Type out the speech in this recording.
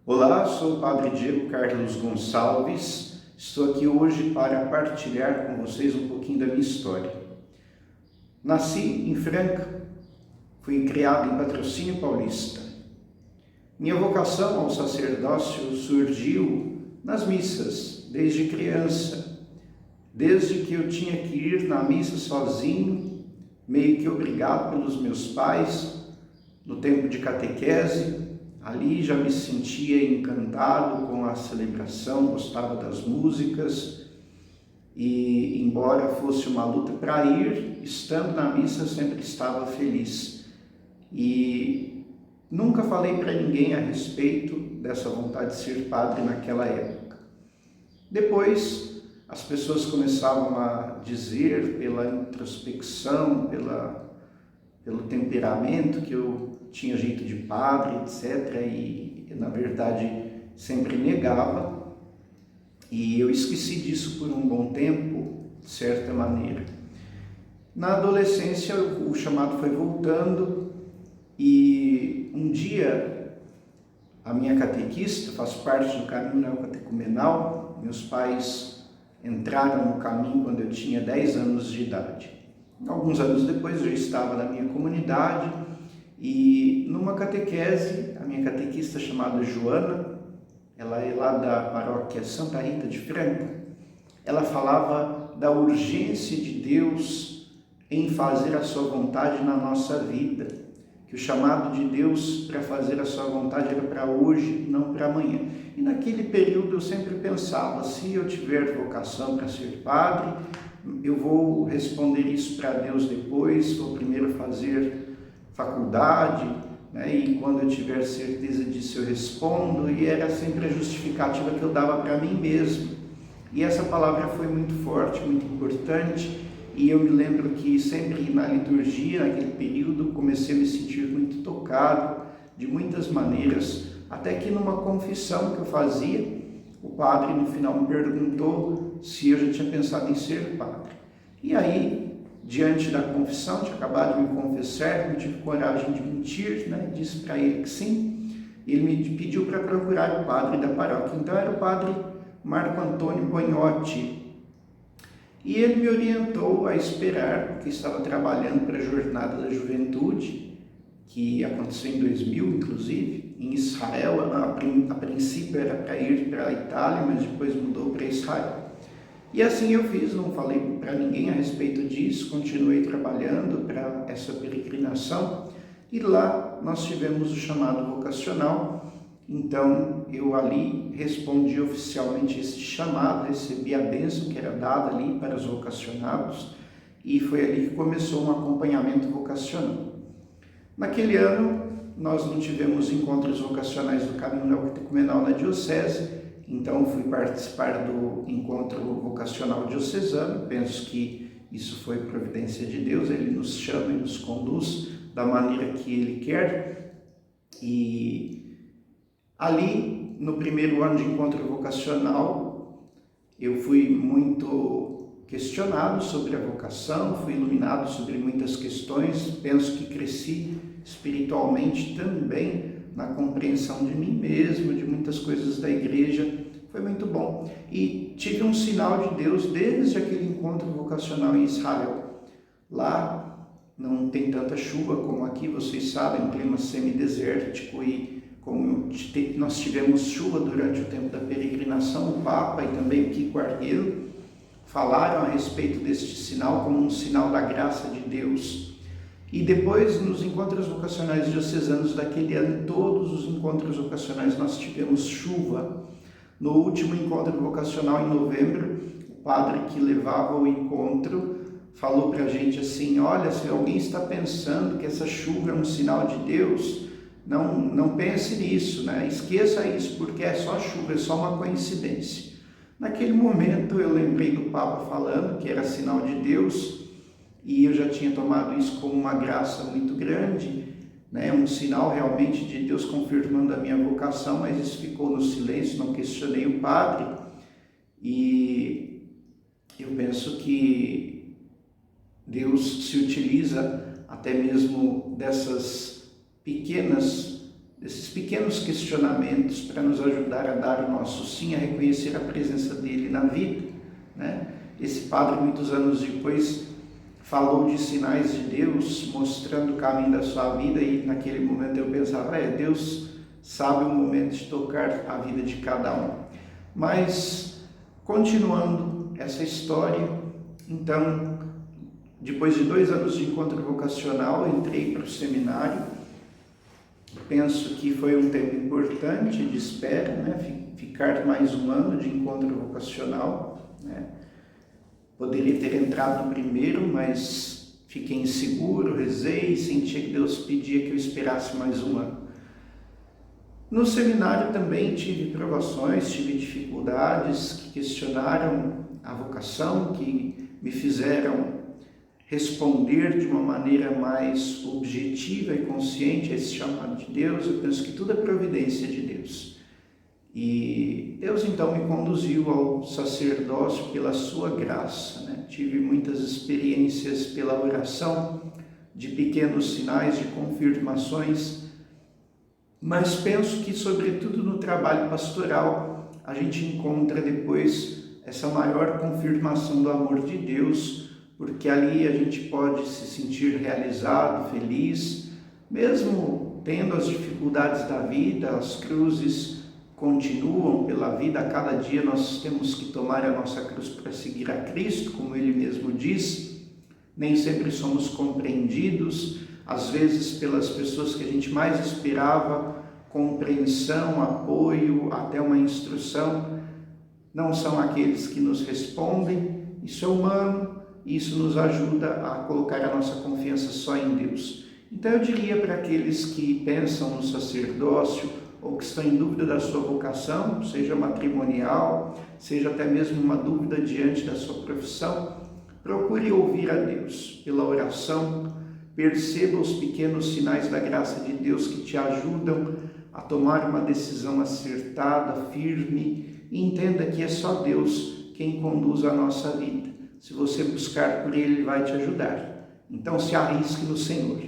Olá, sou o Padre Diego Carlos Gonçalves. Estou aqui hoje para partilhar com vocês um pouquinho da minha história. Nasci em Franca, fui criado em Patrocínio Paulista. Minha vocação ao sacerdócio surgiu nas missas, desde criança, desde que eu tinha que ir na missa sozinho, meio que obrigado pelos meus pais, no tempo de catequese. Ali já me sentia encantado com a celebração, gostava das músicas e, embora fosse uma luta para ir, estando na missa eu sempre estava feliz. E nunca falei para ninguém a respeito dessa vontade de ser padre naquela época. Depois, as pessoas começavam a dizer, pela introspecção, pelo temperamento, que eu tinha jeito de padre, etc. E, na verdade, sempre negava. E eu esqueci disso por um bom tempo, de certa maneira. Na adolescência, o chamado foi voltando e um dia a minha catequista, faço parte do caminho neocatecumenal, meus pais entraram no caminho quando eu tinha 10 anos de idade. Alguns anos depois eu já estava na minha comunidade e numa catequese, a minha catequista chamada Joana, ela é lá da paróquia Santa Rita de Franca, ela falava da urgência de Deus em fazer a sua vontade na nossa vida, que o chamado de Deus para fazer a sua vontade era para hoje, não para amanhã. E naquele período eu sempre pensava, se eu tiver vocação para ser padre, eu vou responder isso para Deus depois, vou primeiro fazer faculdade, né? E quando eu tiver certeza disso eu respondo, e era sempre a justificativa que eu dava para mim mesmo. E essa palavra foi muito forte, muito importante, e eu me lembro que sempre na liturgia, naquele período, comecei a me sentir muito tocado, de muitas maneiras, até que numa confissão que eu fazia, o padre no final me perguntou se eu já tinha pensado em ser padre. E aí, diante da confissão, tinha acabado de me confessar, não tive coragem de mentir, né? Disse para ele que sim. Ele me pediu para procurar o padre da paróquia. Então era o padre Marco Antônio Bonhotti. E ele me orientou a esperar, porque estava trabalhando para a Jornada da Juventude, que aconteceu em 2000, inclusive, em Israel. A princípio era para ir para a Itália, mas depois mudou para Israel. E assim eu fiz, não falei para ninguém a respeito disso, continuei trabalhando para essa peregrinação e lá nós tivemos o chamado vocacional. Então eu ali respondi oficialmente esse chamado, recebi a bênção que era dada ali para os vocacionados e foi ali que começou um acompanhamento vocacional. Naquele ano nós não tivemos encontros vocacionais do caminho neocatecumenal na diocese, então fui participar do encontro vocacional diocesano. Penso que isso foi providência de Deus, Ele nos chama e nos conduz da maneira que Ele quer. E ali, no primeiro ano de encontro vocacional, eu fui muito questionado sobre a vocação, fui iluminado sobre muitas questões, penso que cresci espiritualmente também, na compreensão de mim mesmo, de muitas coisas da igreja. Foi muito bom. E tive um sinal de Deus desde aquele encontro vocacional em Israel. Lá não tem tanta chuva como aqui, vocês sabem, um clima semidesértico, e como nós tivemos chuva durante o tempo da peregrinação, o Papa e também o Kiko Arguello falaram a respeito deste sinal como um sinal da graça de Deus. E depois, nos encontros vocacionais diocesanos daquele ano, todos os encontros vocacionais nós tivemos chuva. No último encontro vocacional, em novembro, o padre que levava o encontro falou para a gente assim: olha, se alguém está pensando que essa chuva é um sinal de Deus, não pense nisso, né? Esqueça isso, porque é só chuva, é só uma coincidência. Naquele momento eu lembrei do Papa falando que era sinal de Deus, e eu já tinha tomado isso como uma graça muito grande, né? Um sinal realmente de Deus confirmando a minha vocação, mas isso ficou no silêncio, não questionei o padre. E eu penso que Deus se utiliza até mesmo dessas pequenas desses pequenos questionamentos para nos ajudar a dar o nosso sim, a reconhecer a presença dele na vida, né? Esse padre, muitos anos depois, falou de sinais de Deus, mostrando o caminho da sua vida, e naquele momento eu pensava, Deus sabe o momento de tocar a vida de cada um. Mas, continuando essa história, então, depois de 2 anos de encontro vocacional, entrei para o seminário. Penso que foi um tempo importante de espera, né? Ficar mais 1 ano de encontro vocacional, né? Poderia ter entrado no primeiro, mas fiquei inseguro, rezei e sentia que Deus pedia que eu esperasse mais 1 ano. No seminário também tive provações, tive dificuldades que questionaram a vocação, que me fizeram responder de uma maneira mais objetiva e consciente a esse chamado de Deus. Eu penso que tudo é providência de Deus. E Deus então me conduziu ao sacerdócio pela sua graça, né? Tive muitas experiências pela oração, de pequenos sinais, de confirmações, mas penso que, sobretudo no trabalho pastoral, a gente encontra depois essa maior confirmação do amor de Deus, porque ali a gente pode se sentir realizado, feliz, mesmo tendo as dificuldades da vida, as cruzes continuam pela vida. A cada dia nós temos que tomar a nossa cruz para seguir a Cristo, como Ele mesmo diz. Nem sempre somos compreendidos, às vezes pelas pessoas que a gente mais esperava, compreensão, apoio, até uma instrução, não são aqueles que nos respondem. Isso é humano, e isso nos ajuda a colocar a nossa confiança só em Deus. Então eu diria para aqueles que pensam no sacerdócio, ou que estão em dúvida da sua vocação, seja matrimonial, seja até mesmo uma dúvida diante da sua profissão, procure ouvir a Deus pela oração, perceba os pequenos sinais da graça de Deus que te ajudam a tomar uma decisão acertada, firme, e entenda que é só Deus quem conduz a nossa vida. Se você buscar por Ele, Ele vai te ajudar. Então se arrisque no Senhor.